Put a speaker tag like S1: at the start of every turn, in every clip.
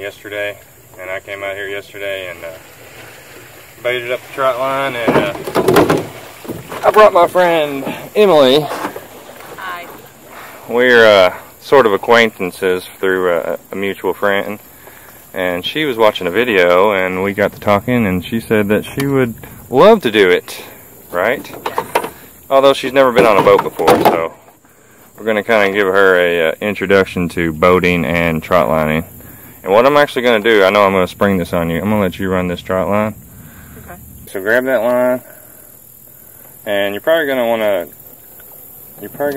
S1: yesterday, and I came out here yesterday and baited up the trot line, and I brought my friend Emily.
S2: Hi.
S1: We're sort of acquaintances through a mutual friend, and she was watching a video and we got to talking, and she said that she would love to do it, right?
S2: Yes.
S1: Although she's never been on a boat before, so we're going to kind of give her a introduction to boating and trot lining. And what I'm actually going to do, I know I'm going to spring this on you. I'm going to let you run this trot line.
S2: Okay.
S1: So grab that line, and you're probably going to want to,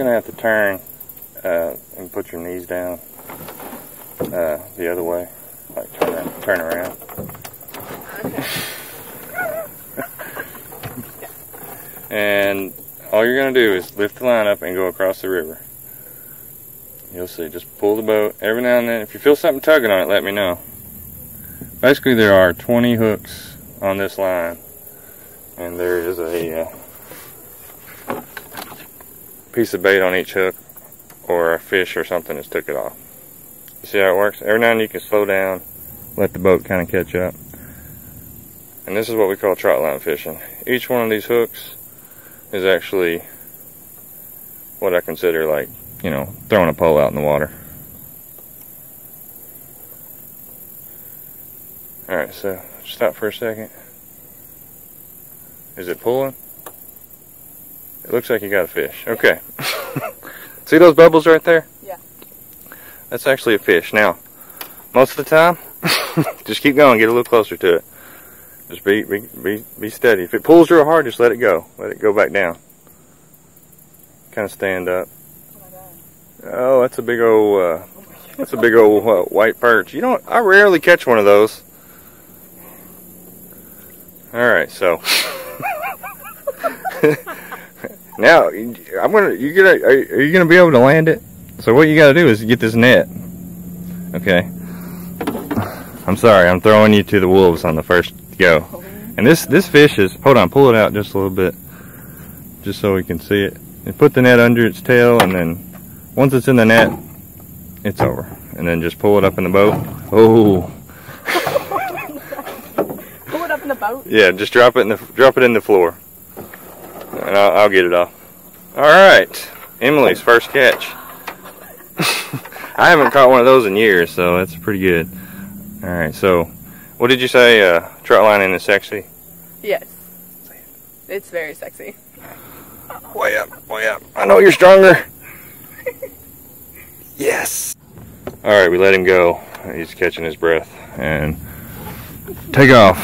S1: have to turn and put your knees down the other way, like turn around.
S2: Okay.
S1: And all you're going to do is lift the line up and go across the river. You'll see, just pull the boat every now and then. If you feel something tugging on it, let me know. Basically, there are 20 hooks on this line, and there is a piece of bait on each hook, or a fish or something that's took it off. You see how it works? Every now and then you can slow down, let the boat kind of catch up. And this is what we call trot line fishing. Each one of these hooks is actually what I consider, like, you know, throwing a pole out in the water. Alright, so stop for a second. Is it pulling? It looks like you got a fish. Okay. See those bubbles right there?
S2: Yeah.
S1: That's actually a fish. Now, most of the time, just keep going, get a little closer to it. Just be steady. If it pulls real hard, just let it go. Let it go back down. Kind of stand up. Oh, that's a big old white perch. You know what? I rarely catch one of those. All right, so now are you gonna be able to land it? So what you got to do is get this net. Okay. I'm sorry, I'm throwing you to the wolves on the first go. And this fish is, hold on, pull it out just a little bit, just so we can see it. And put the net under its tail, and then once it's in the net, it's over. And then just pull it up in the boat. Oh.
S2: Pull it up in the boat?
S1: Yeah, just drop it in the floor, and I'll get it off. All right, Emily's first catch. I haven't caught one of those in years, so that's pretty good. All right, so what did you say? Trot lining is sexy?
S2: Yes. It's very sexy.
S1: Way up, way up. I know you're stronger. Yes. All right, we let him go. He's catching his breath, and take off.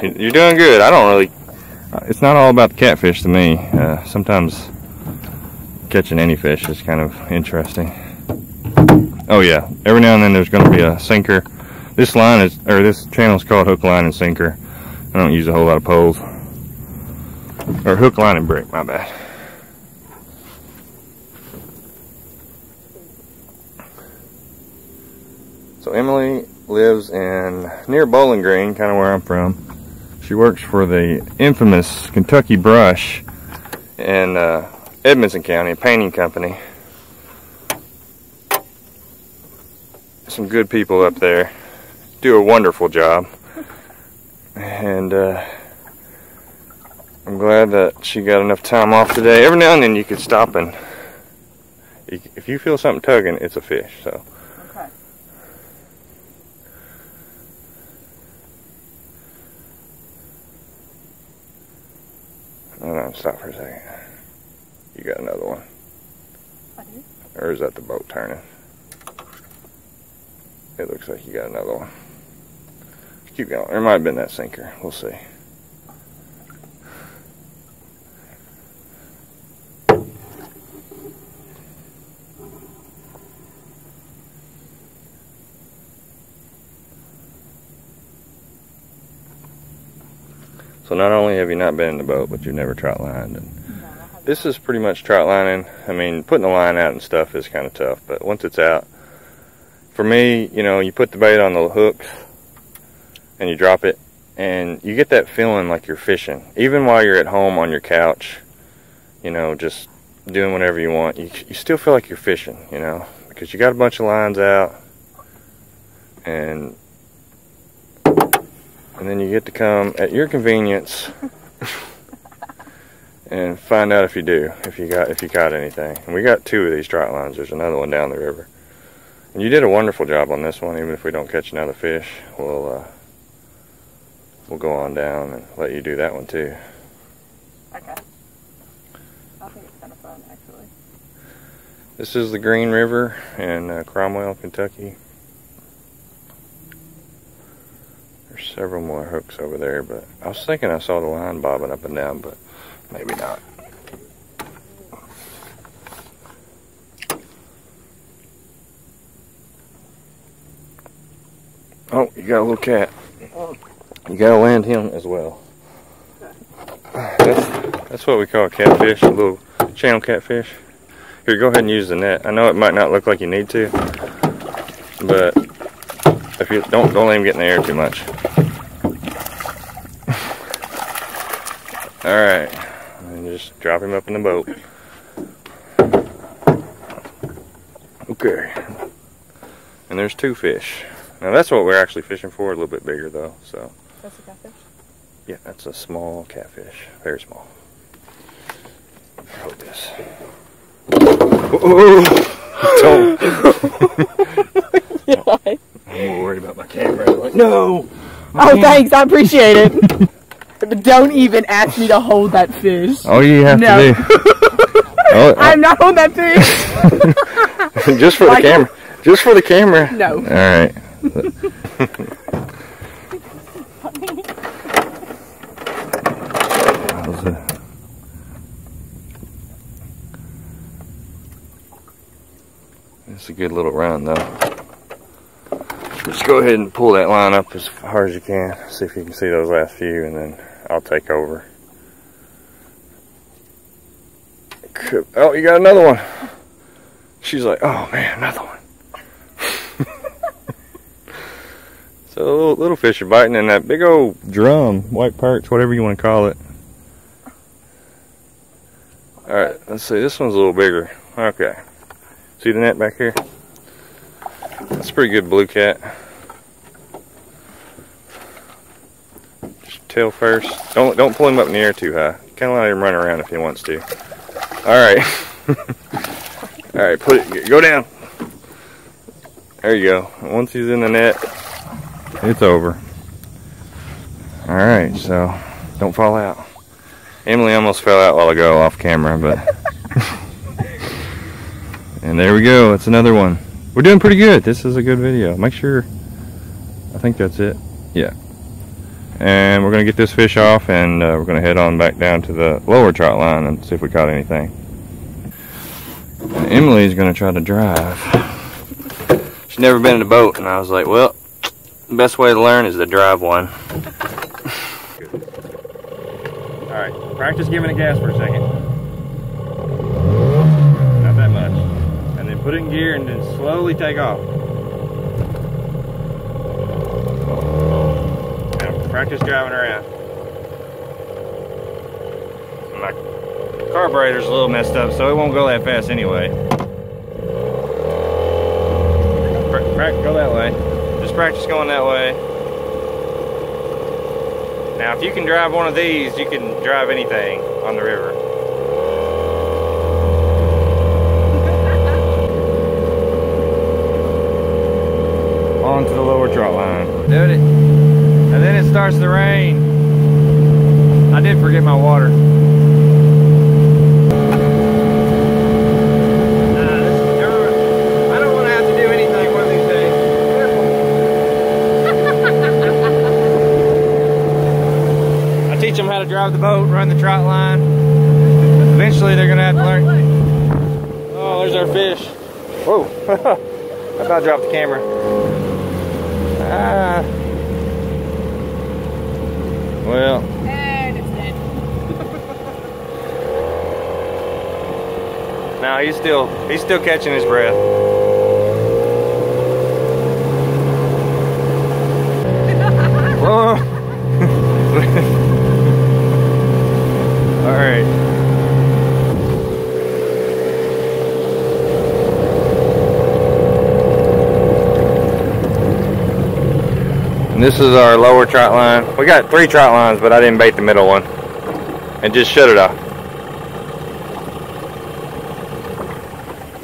S1: You're doing good. I don't really, it's not all about the catfish to me. Sometimes catching any fish is kind of interesting. Oh yeah, every now and then there's going to be a sinker. This line is, or this channel is called Hook, Line, and Sinker. I don't use a whole lot of poles. Or hook, line, and brick, my bad. So Emily lives near Bowling Green, kind of where I'm from. She works for the infamous Kentucky Brush in Edmonson County, a painting company. Some good people up there do a wonderful job, and I'm glad that she got enough time off today. Every now and then you could stop, and if you feel something tugging, it's a fish. So.
S2: Okay.
S1: No, stop for a second. You got another one.
S2: I do?
S1: Or is that the boat turning? It looks like you got another one. Keep going. There might have been that sinker. We'll see. So not only have you not been in the boat, but you've never trot lined. And this is pretty much trot lining. I mean, putting the line out and stuff is kind of tough, but once it's out, for me, you know, you put the bait on the hooks and you drop it, and you get that feeling like you're fishing. Even while you're at home on your couch, you know, just doing whatever you want, you still feel like you're fishing, you know, because you got a bunch of lines out, and And then you get to come at your convenience and find out if you do, if you caught anything. And we got 2 of these Trotlines. There's another one down the river. And you did a wonderful job on this one. Even if we don't catch another fish, we'll go on down and let you do that one too.
S2: Okay. I think it's kind of fun, actually.
S1: This is the Green River in Cromwell, Kentucky. There's several more hooks over there, but I was thinking I saw the line bobbing up and down, but maybe not. Oh, you got a little cat. You gotta land him as well. That's what we call a catfish, a little channel catfish. Here, go ahead and use the net. I know it might not look like you need to, but if you don't let him get in the air too much. All right, and just drop him up in the boat. Okay, and there's 2 fish. Now that's what we're actually fishing for. A little bit bigger though, so.
S2: That's a catfish?
S1: Yeah, that's a small catfish, very small. Hold this. Oh, don't. I'm more worried about my camera. Like, no.
S2: Oh, thanks. I appreciate it. But don't even ask me to hold that fish.
S1: All you have to do.
S2: I'm not holding that fish.
S1: Just for the camera. Just for the camera.
S2: No.
S1: All right. It's a good little run though. Just go ahead and pull that line up as far as you can. See if you can see those last few, and then I'll take over. Oh, you got another one. She's like, oh man, another one. So little fish are biting in that big old drum, white perch, whatever you want to call it. Alright, let's see, this one's a little bigger. Okay. See the net back here? That's a pretty good blue cat. Just tail first. Don't pull him up in the air too high. Kind of let him run around if he wants to. Alright. Alright, go down. There you go. Once he's in the net, it's over. Alright, so don't fall out. Emily almost fell out while ago off camera, but and there we go, it's another one. We're doing pretty good. This is a good video. Make sure, I think that's it. Yeah. And we're gonna get this fish off, and we're gonna head on back down to the lower trout line and see if we caught anything. And Emily's gonna try to drive. She's never been in a boat, and I was like, well, the best way to learn is to drive one. Alright, practice giving it gas for a second. Not that much. And then put it in gear and then slowly take off. Now practice driving around. My carburetor's a little messed up, so it won't go that fast anyway. Go that way. Just practice going that way. Now if you can drive one of these, you can drive anything on the river. On to the lower trout line. Did it. And then it starts to rain. I did forget my water. Drive the boat, run the trot line. Eventually they're gonna have to learn. Oh, there's our fish. Whoa. I about dropped the camera. Well.
S2: And it's dead.
S1: Now he's still catching his breath. Whoa. Alright. And this is our lower trot line. We got 3 trot lines, but I didn't bait the middle one. And just shut it off.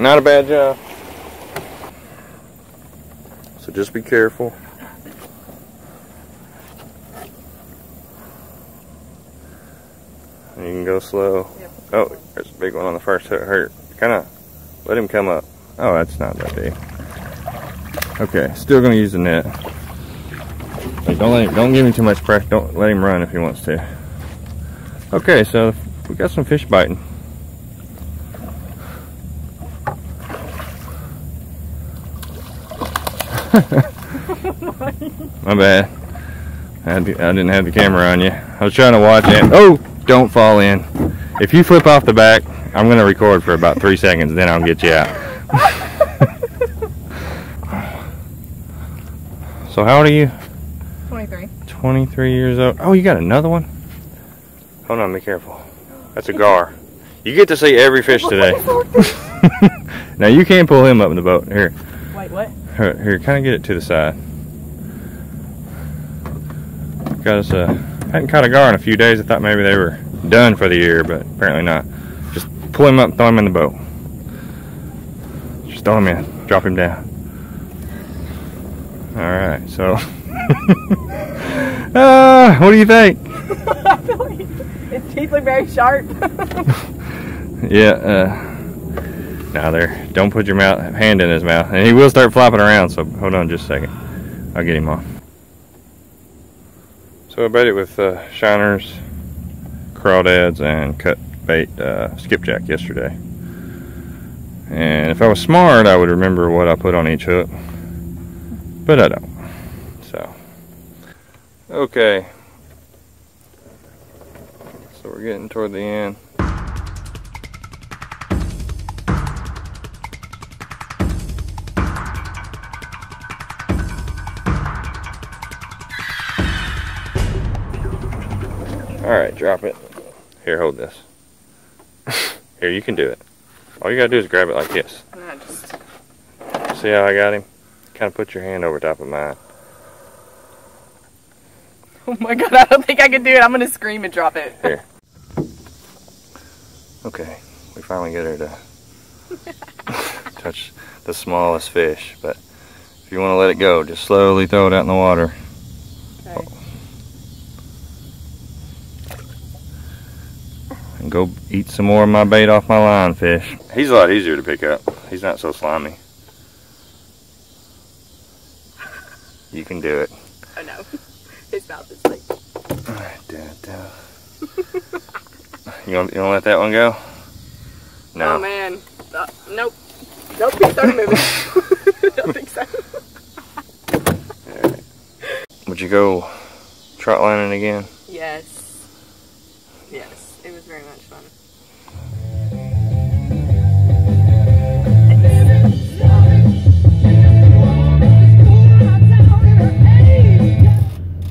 S1: Not a bad job. So just be careful. And you can go slow. Yep. Oh, there's a big one on the first hook. Kind of let him come up. Oh, that's not that big. Okay, still gonna use the net. Like, don't give him too much pressure. Don't let him run if he wants to. Okay, so we got some fish biting. My bad. I didn't have the camera on you. I was trying to watch it. Oh, don't fall in. If you flip off the back, I'm going to record for about 3 seconds, then I'll get you out. So how old are you?
S2: 23.
S1: 23 years old. Oh, you got another one? Hold on, be careful. That's a gar. You get to see every fish today. Now you can't pull him up in the boat. Here.
S2: Wait, what?
S1: Here, kind of get it to the side. Got us hadn't caught a gar in a few days. I thought maybe they were done for the year, but apparently not. Just pull him up, throw him in the boat. Just throw him in, drop him down. All right, so what do you think?
S2: I feel like his teeth look very sharp.
S1: Yeah. Now there, don't put your hand in his mouth, and he will start flopping around. So hold on just a second. I'll get him off. So I bait it with shiners, crawdads, and cut bait skipjack yesterday. And if I was smart, I would remember what I put on each hook, but I don't. So okay, so we're getting toward the end. Alright, drop it. Here, hold this. Here, you can do it. All you gotta do is grab it like this. See how I got him? Kind of put your hand over top of mine.
S2: Oh my god, I don't think I can do it. I'm gonna scream and drop it.
S1: Here. Okay, we finally get her to touch the smallest fish, but if you want to let it go, just slowly throw it out in the water.
S2: Okay.
S1: And go eat some more of my bait off my line fish. He's a lot easier to pick up. He's not so slimy. You can do it.
S2: Oh no. His mouth is like...
S1: You want to let that one go? No.
S2: Oh man. Nope. Nope, he's starting moving. I don't think so.
S1: Right. Would you go trot lining again?
S2: Yes. Yes. It was very much fun.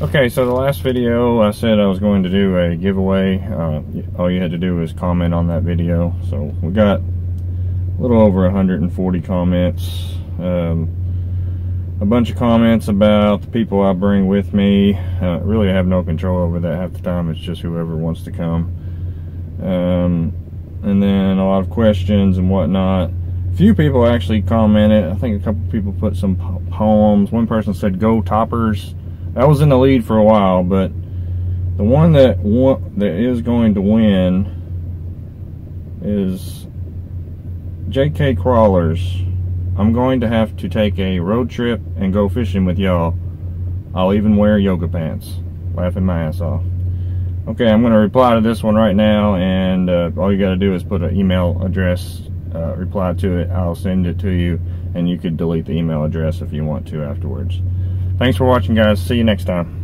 S1: Okay, so the last video I said I was going to do a giveaway. All you had to do was comment on that video. So we got a little over 140 comments. A bunch of comments about the people I bring with me. Really I have no control over that half the time. It's just whoever wants to come. And then a lot of questions and whatnot. A few people actually commented. I think a couple people put some poems. One person said go toppers. That was in the lead for a while, but the one that is going to win is JK Crawlers. I'm going to have to take a road trip and go fishing with y'all. I'll even wear yoga pants. Laughing my ass off. Okay, I'm going to reply to this one right now, and all you got to do is put an email address, reply to it. I'll send it to you, and you could delete the email address if you want to afterwards. Thanks for watching, guys. See you next time.